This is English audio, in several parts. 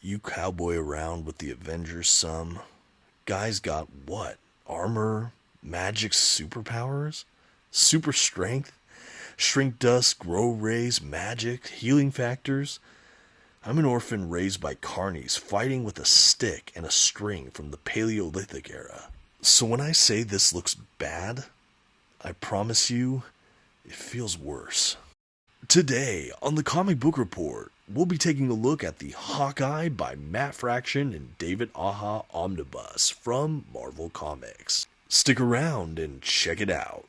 You cowboy around with the Avengers some. Guys got what? Armor? Magic superpowers? Super strength? Shrink dust, grow rays, magic, healing factors? I'm an orphan raised by carnies fighting with a stick and a string from the Paleolithic era. So when I say this looks bad, I promise you, it feels worse. Today, on the Comic Book Report, we'll be taking a look at the Hawkeye by Matt Fraction and David Aja Omnibus from Marvel Comics. Stick around and check it out.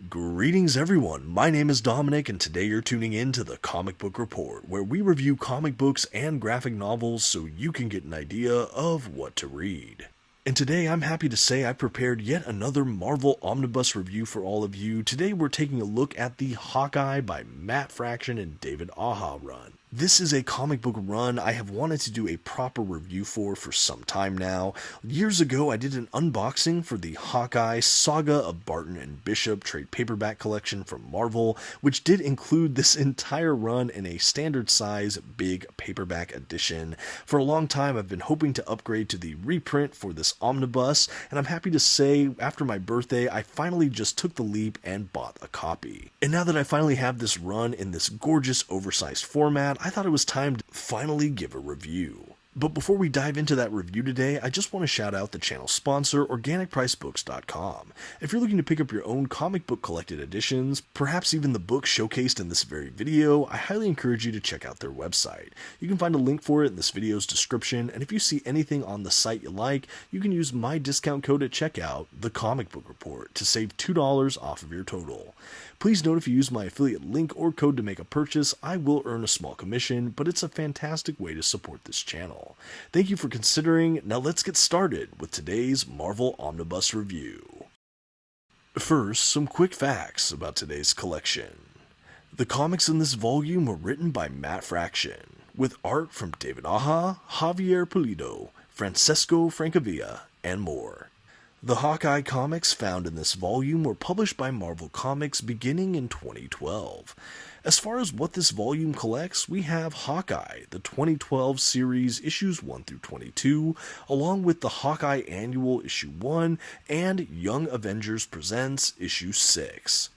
Greetings everyone, my name is Dominic and today you're tuning in to the Comic Book Report, where we review comic books and graphic novels so you can get an idea of what to read. And today I'm happy to say I prepared yet another Marvel Omnibus review for all of you. Today we're taking a look at the Hawkeye by Matt Fraction and David Aja run. This is a comic book run I have wanted to do a proper review for some time now. Years ago I did an unboxing for the Hawkeye Saga of Barton and Bishop trade paperback collection from Marvel, which did include this entire run in a standard size big paperback edition. For a long time I've been hoping to upgrade to the reprint for this omnibus, and I'm happy to say after my birthday I finally just took the leap and bought a copy. And now that I finally have this run in this gorgeous oversized format, I thought it was time to finally give a review. But before we dive into that review today, I just want to shout out the channel sponsor, OrganicPriceBooks.com. If you're looking to pick up your own comic book collected editions, perhaps even the book showcased in this very video, I highly encourage you to check out their website. You can find a link for it in this video's description, and if you see anything on the site you like, you can use my discount code at checkout, TheComicBookReport, to save $2 off of your total. Please note if you use my affiliate link or code to make a purchase, I will earn a small commission, but it's a fantastic way to support this channel. Thank you for considering. Now let's get started with today's Marvel Omnibus review. First, some quick facts about today's collection. The comics in this volume were written by Matt Fraction, with art from David Aja, Javier Pulido, Francesco Francavilla, and more. The Hawkeye comics found in this volume were published by Marvel Comics beginning in 2012. As far as what this volume collects, we have Hawkeye, the 2012 series issues 1 through 22, along with the Hawkeye Annual issue 1 and Young Avengers Presents issue 6.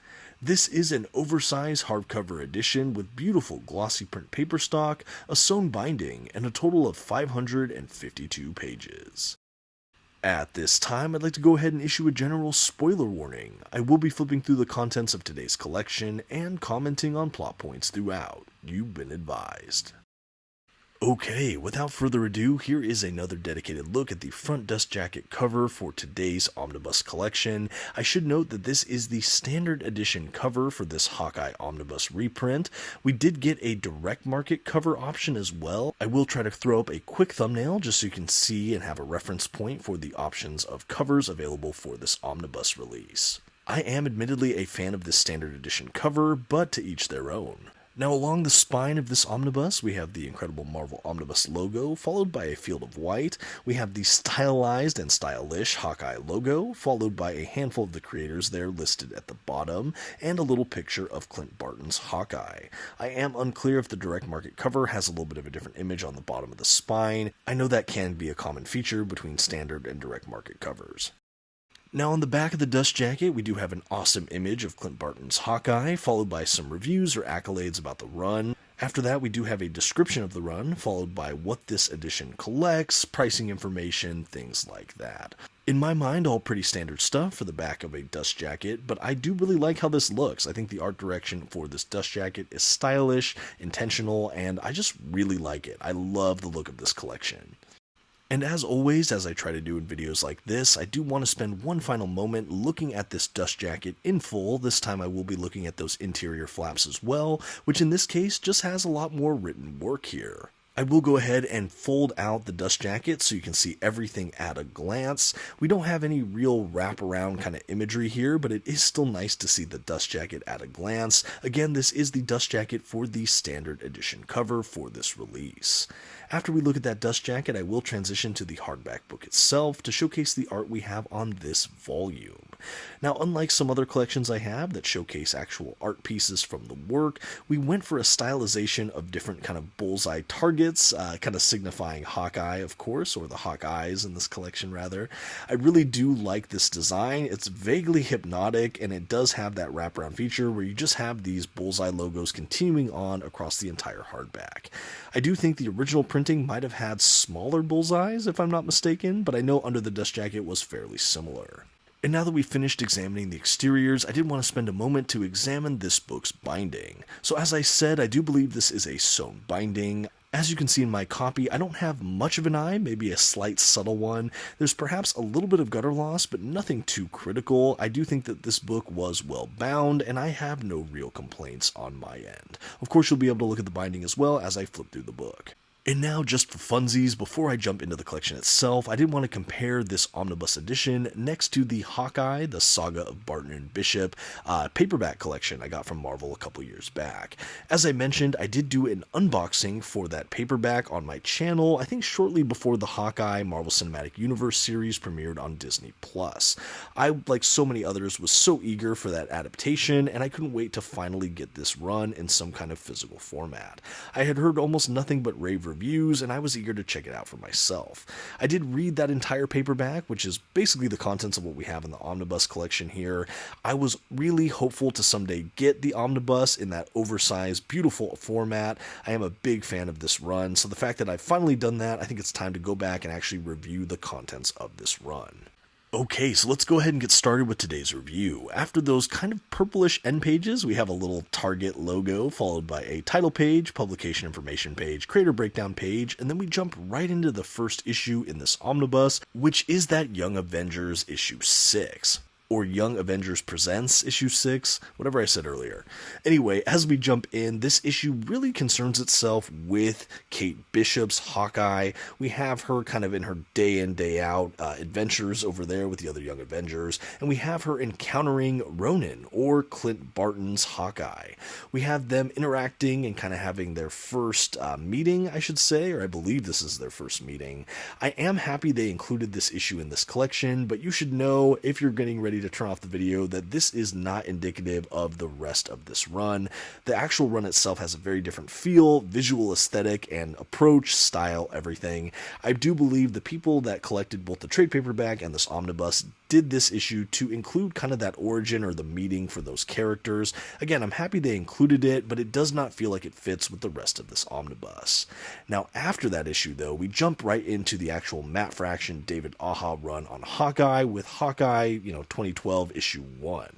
This is an oversized hardcover edition with beautiful glossy print paper stock, a sewn binding, and a total of 552 pages. At this time, I'd like to go ahead and issue a general spoiler warning. I will be flipping through the contents of today's collection and commenting on plot points throughout. You've been advised. Okay, without further ado, here is another dedicated look at the front dust jacket cover for today's Omnibus collection. I should note that this is the standard edition cover for this Hawkeye Omnibus reprint. We did get a direct market cover option as well. I will try to throw up a quick thumbnail just so you can see and have a reference point for the options of covers available for this Omnibus release. I am admittedly a fan of this standard edition cover, but to each their own. Now along the spine of this omnibus, we have the Incredible Marvel Omnibus logo, followed by a field of white. We have the stylized and stylish Hawkeye logo, followed by a handful of the creators there listed at the bottom, and a little picture of Clint Barton's Hawkeye. I am unclear if the direct market cover has a little bit of a different image on the bottom of the spine. I know that can be a common feature between standard and direct market covers. Now on the back of the dust jacket, we do have an awesome image of Clint Barton's Hawkeye, followed by some reviews or accolades about the run. After that, we do have a description of the run, followed by what this edition collects, pricing information, things like that. In my mind, all pretty standard stuff for the back of a dust jacket, but I do really like how this looks. I think the art direction for this dust jacket is stylish, intentional, and I just really like it. I love the look of this collection. And as always, as I try to do in videos like this, I do want to spend one final moment looking at this dust jacket in full. This time I will be looking at those interior flaps as well, which in this case just has a lot more written work here. I will go ahead and fold out the dust jacket so you can see everything at a glance. We don't have any real wraparound kind of imagery here, but it is still nice to see the dust jacket at a glance. Again, this is the dust jacket for the standard edition cover for this release. After we look at that dust jacket, I will transition to the hardback book itself to showcase the art we have on this volume. Now, unlike some other collections I have that showcase actual art pieces from the work, we went for a stylization of different kind of bullseye targets, kind of signifying Hawkeye, of course, or the Hawkeyes in this collection, rather. I really do like this design. It's vaguely hypnotic, and it does have that wraparound feature where you just have these bullseye logos continuing on across the entire hardback. I do think the original printing might have had smaller bullseyes, if I'm not mistaken, but I know Under the Dust Jacket was fairly similar. And now that we've finished examining the exteriors, I did want to spend a moment to examine this book's binding. So as I said, I do believe this is a sewn binding. As you can see in my copy, I don't have much of an eye, maybe a slight subtle one. There's perhaps a little bit of gutter loss, but nothing too critical. I do think that this book was well bound, and I have no real complaints on my end. Of course, you'll be able to look at the binding as well as I flip through the book. And now, just for funsies, before I jump into the collection itself, I did want to compare this omnibus edition next to the Hawkeye, the Saga of Barton and Bishop, paperback collection I got from Marvel a couple years back. As I mentioned, I did do an unboxing for that paperback on my channel, I think shortly before the Hawkeye Marvel Cinematic Universe series premiered on Disney+. I, like so many others, was so eager for that adaptation, and I couldn't wait to finally get this run in some kind of physical format. I had heard almost nothing but rave reviews, and I was eager to check it out for myself. I did read that entire paperback, which is basically the contents of what we have in the omnibus collection here. I was really hopeful to someday get the omnibus in that oversized, beautiful format. I am a big fan of this run, so the fact that I've finally done that, I think it's time to go back and actually review the contents of this run. Okay, so let's go ahead and get started with today's review. After those kind of purplish end pages, we have a little Target logo followed by a title page, publication information page, creator breakdown page, and then we jump right into the first issue in this omnibus, which is that Young Avengers issue 6. Or Young Avengers Presents issue 6, whatever I said earlier. Anyway, as we jump in, this issue really concerns itself with Kate Bishop's Hawkeye. We have her kind of in her day in, day out adventures over there with the other Young Avengers, and we have her encountering Ronan, or Clint Barton's Hawkeye. We have them interacting and kind of having their first meeting, I should say, or I believe this is their first meeting. I am happy they included this issue in this collection, but you should know, if you're getting ready to turn off the video, that this is not indicative of the rest of this run. The actual run itself has a very different feel, visual aesthetic, and approach, style, everything. I do believe the people that collected both the trade paperback and this omnibus did this issue to include kind of that origin or the meeting for those characters. Again, I'm happy they included it, but it does not feel like it fits with the rest of this omnibus. Now, after that issue, though, we jump right into the actual Matt Fraction David Aja run on Hawkeye with Hawkeye, 2012 issue 1.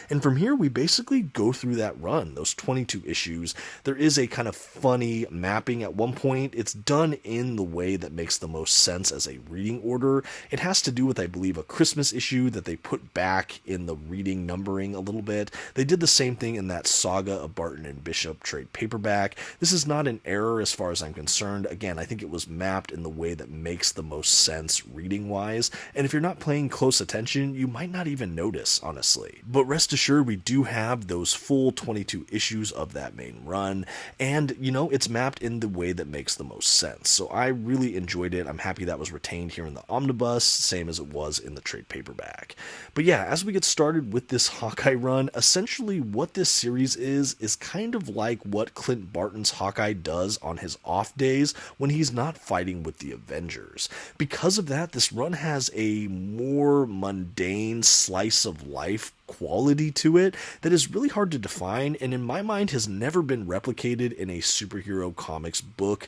And from here, we basically go through that run, those 22 issues. There is a kind of funny mapping at one point. It's done in the way that makes the most sense as a reading order. It has to do with, I believe, a Christmas issue that they put back in the reading numbering a little bit. They did the same thing in that Saga of Barton and Bishop trade paperback. This is not an error as far as I'm concerned. Again, I think it was mapped in the way that makes the most sense reading-wise, and if you're not paying close attention, you might not even notice, honestly. But rest assured, we do have those full 22 issues of that main run, and, it's mapped in the way that makes the most sense. So I really enjoyed it. I'm happy that was retained here in the omnibus, same as it was in the trade paperback. But yeah, as we get started with this Hawkeye run, essentially what this series is kind of like what Clint Barton's Hawkeye does on his off days when he's not fighting with the Avengers. Because of that, this run has a more mundane slice of life quality to it that is really hard to define, and in my mind has never been replicated in a superhero comics book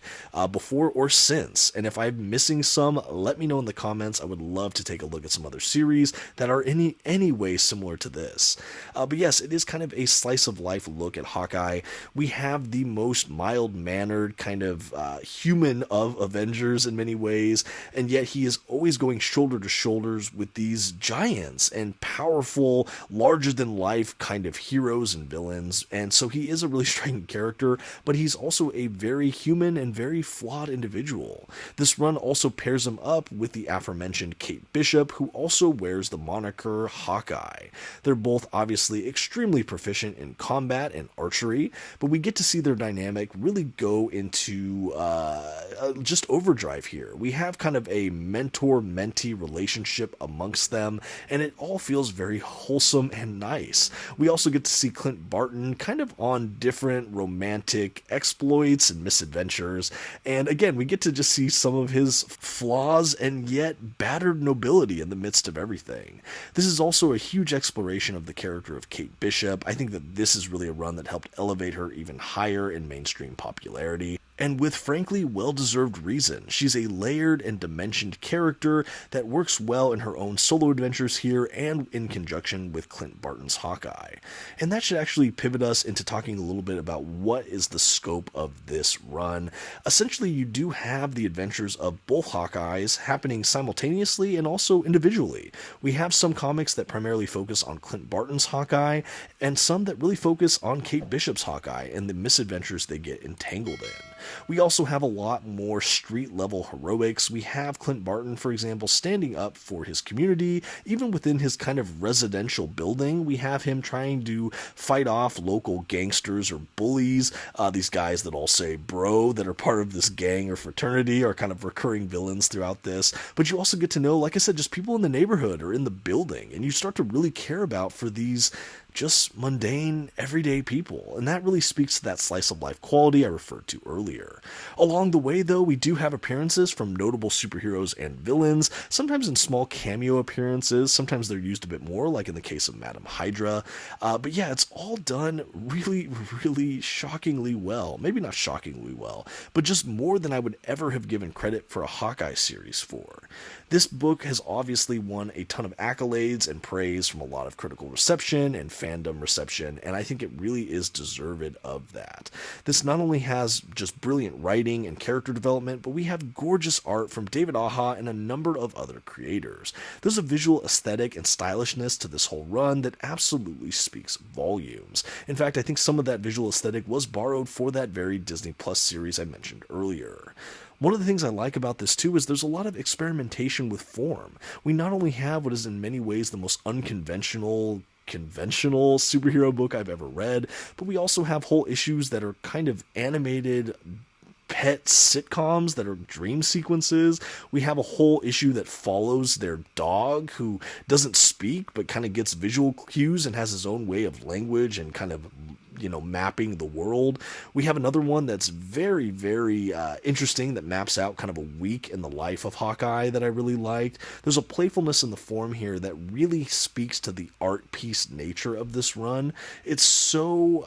before or since. And if I'm missing some, let me know in the comments. I would love to take a look at some other series that are any way similar to this. But yes, it is kind of a slice of life look at Hawkeye. We have the most mild-mannered kind of human of Avengers in many ways, and yet he is always going shoulder to shoulders with these giants and powerful larger-than-life kind of heroes and villains, and so he is a really striking character, but he's also a very human and very flawed individual. This run also pairs him up with the aforementioned Kate Bishop, who also wears the moniker Hawkeye. They're both obviously extremely proficient in combat and archery, but we get to see their dynamic really go into just overdrive here. We have kind of a mentor-mentee relationship amongst them, and it all feels very wholesome and nice. We also get to see Clint Barton kind of on different romantic exploits and misadventures, and again, we get to just see some of his flaws and yet battered nobility in the midst of everything. This is also a huge exploration of the character of Kate Bishop. I think that this is really a run that helped elevate her even higher in mainstream popularity. And with frankly well-deserved reason. She's a layered and dimensioned character that works well in her own solo adventures here and in conjunction with Clint Barton's Hawkeye. And that should actually pivot us into talking a little bit about what is the scope of this run. Essentially, you do have the adventures of both Hawkeyes happening simultaneously and also individually. We have some comics that primarily focus on Clint Barton's Hawkeye, and some that really focus on Kate Bishop's Hawkeye and the misadventures they get entangled in. We also have a lot more street-level heroics. We have Clint Barton, for example, standing up for his community. Even within his kind of residential building, we have him trying to fight off local gangsters or bullies. These guys that all say bro, that are part of this gang or fraternity, are kind of recurring villains throughout this. But you also get to know, like I said, just people in the neighborhood or in the building, and you start to really care about for these just mundane, everyday people, and that really speaks to that slice-of-life quality I referred to earlier. Along the way, though, we do have appearances from notable superheroes and villains, sometimes in small cameo appearances, sometimes they're used a bit more, like in the case of Madam Hydra, but yeah, it's all done really, really shockingly well. Maybe not shockingly well, but just more than I would ever have given credit for a Hawkeye series for. This book has obviously won a ton of accolades and praise from a lot of critical reception and fandom reception, and I think it really is deserved of that. This not only has just brilliant writing and character development, but we have gorgeous art from David Aja and a number of other creators. There's a visual aesthetic and stylishness to this whole run that absolutely speaks volumes. In fact, I think some of that visual aesthetic was borrowed for that very Disney Plus series I mentioned earlier. One of the things I like about this too is there's a lot of experimentation with form. We not only have what is in many ways the most conventional superhero book I've ever read, but we also have whole issues that are kind of animated pet sitcoms that are dream sequences. We have a whole issue that follows their dog, who doesn't speak but kind of gets visual cues and has his own way of language and kind of mapping the world. We have another one that's very, very interesting that maps out kind of a week in the life of Hawkeye that I really liked. There's a playfulness in the form here that really speaks to the art piece nature of this run. It's so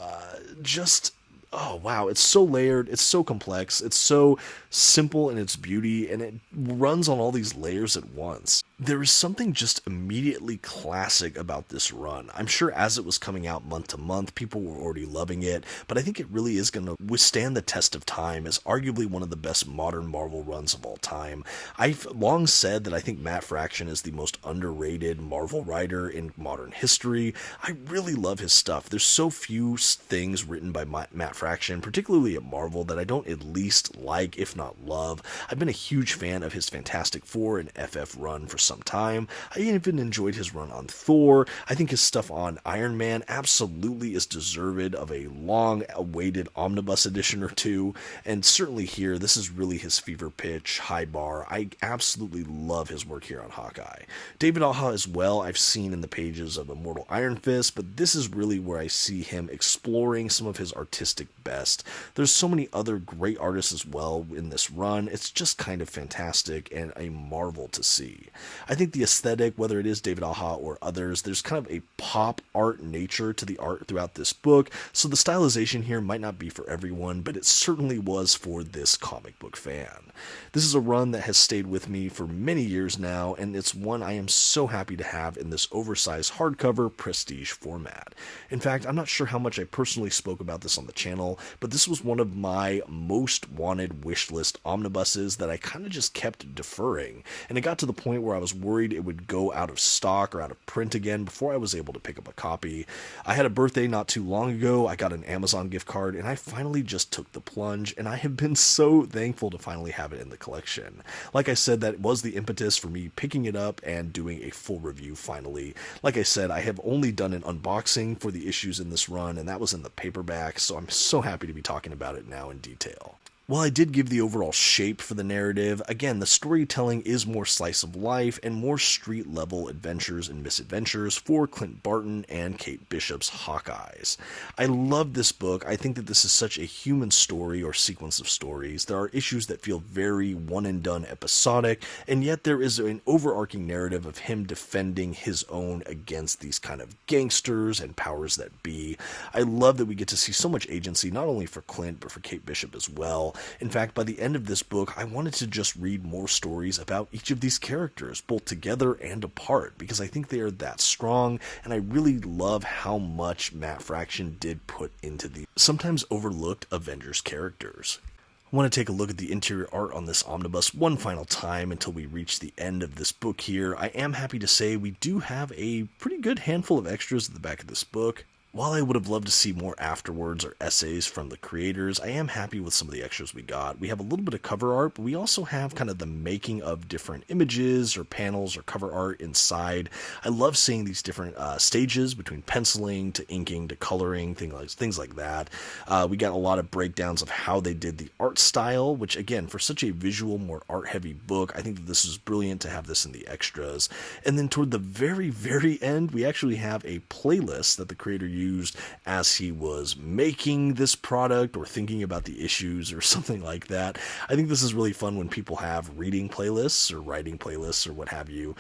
oh wow, it's so layered, it's so complex, it's so simple in its beauty, and it runs on all these layers at once. There is something just immediately classic about this run. I'm sure as it was coming out month to month, people were already loving it, but I think it really is going to withstand the test of time as arguably one of the best modern Marvel runs of all time. I've long said that I think Matt Fraction is the most underrated Marvel writer in modern history. I really love his stuff. There's so few things written by Matt Fraction, particularly at Marvel, that I don't at least like, if not love. I've been a huge fan of his Fantastic Four and FF run for some time. I even enjoyed his run on Thor. I think his stuff on Iron Man absolutely is deserved of a long-awaited omnibus edition or two, and certainly here, this is really his fever pitch, high bar. I absolutely love his work here on Hawkeye. David Aja as well, I've seen in the pages of Immortal Iron Fist, but this is really where I see him exploring some of his artistic best. There's so many other great artists as well in this run. It's just kind of fantastic and a marvel to see. I think the aesthetic, whether it is David Aja or others, there's kind of a pop art nature to the art throughout this book, so the stylization here might not be for everyone, but it certainly was for this comic book fan. This is a run that has stayed with me for many years now, and it's one I am so happy to have in this oversized hardcover prestige format. In fact, I'm not sure how much I personally spoke about this on the channel channel, but this was one of my most wanted wishlist omnibuses that I kind of just kept deferring, and it got to the point where I was worried it would go out of stock or out of print again before I was able to pick up a copy. I had a birthday not too long ago, I got an Amazon gift card, and I finally just took the plunge, and I have been so thankful to finally have it in the collection. Like I said, that was the impetus for me picking it up and doing a full review finally. Like I said, I have only done an unboxing for the issues in this run, and that was in the paperback, so I'm so happy to be talking about it now in detail. While I did give the overall shape for the narrative, again, the storytelling is more slice of life and more street-level adventures and misadventures for Clint Barton and Kate Bishop's Hawkeyes. I love this book. I think that this is such a human story or sequence of stories. There are issues that feel very one-and-done episodic, and yet there is an overarching narrative of him defending his own against these kind of gangsters and powers that be. I love that we get to see so much agency, not only for Clint, but for Kate Bishop as well. In fact, by the end of this book, I wanted to just read more stories about each of these characters, both together and apart, because I think they are that strong, and I really love how much Matt Fraction did put into the sometimes overlooked Avengers characters. I want to take a look at the interior art on this omnibus one final time until we reach the end of this book here. I am happy to say we do have a pretty good handful of extras at the back of this book. While I would have loved to see more afterwards or essays from the creators, I am happy with some of the extras we got. We have a little bit of cover art, but we also have kind of the making of different images or panels or cover art inside. I love seeing these different stages between penciling to inking to coloring, things like that. We got a lot of breakdowns of how they did the art style, which again, for such a visual, more art-heavy book, I think that this is brilliant to have this in the extras. And then toward the very, very end, we actually have a playlist that the creator used as he was making this product or thinking about the issues or something like that. I think this is really fun when people have reading playlists or writing playlists or what have you.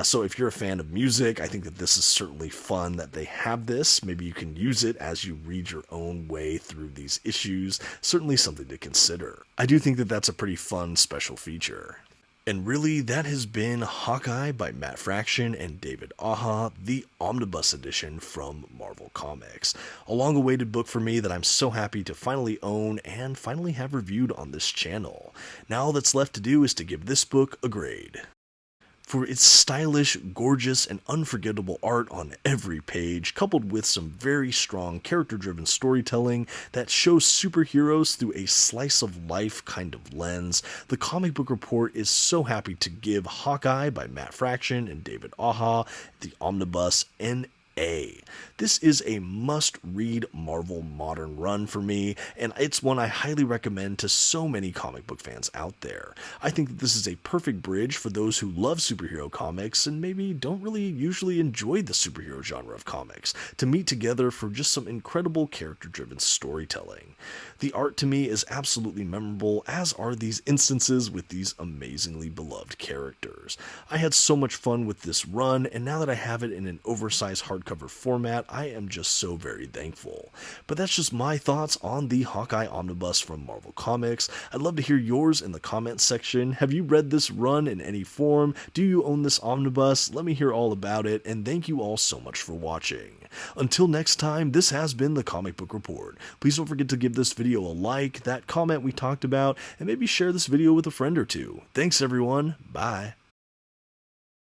So if you're a fan of music, I think that this is certainly fun that they have this. Maybe you can use it as you read your own way through these issues. Certainly something to consider. I do think that that's a pretty fun special feature. And really, that has been Hawkeye by Matt Fraction and David Aja, the Omnibus edition from Marvel Comics. A long-awaited book for me that I'm so happy to finally own and finally have reviewed on this channel. Now all that's left to do is to give this book a grade. For its stylish, gorgeous, and unforgettable art on every page, coupled with some very strong character-driven storytelling that shows superheroes through a slice-of-life kind of lens, the Comic Book Report is so happy to give Hawkeye by Matt Fraction and David Aja, the Omnibus, an A. This is a must-read Marvel modern run for me, and it's one I highly recommend to so many comic book fans out there. I think that this is a perfect bridge for those who love superhero comics and maybe don't really usually enjoy the superhero genre of comics, to meet together for just some incredible character-driven storytelling. The art to me is absolutely memorable, as are these instances with these amazingly beloved characters. I had so much fun with this run, and now that I have it in an oversized hardcover format, I am just so very thankful. But that's just my thoughts on the Hawkeye Omnibus from Marvel Comics. I'd love to hear yours in the comments section. Have you read this run in any form? Do you own this omnibus? Let me hear all about it, and thank you all so much for watching. Until next time, this has been the Comic Book Report. Please don't forget to give this video a like, that comment we talked about, and maybe share this video with a friend or two. Thanks everyone, bye.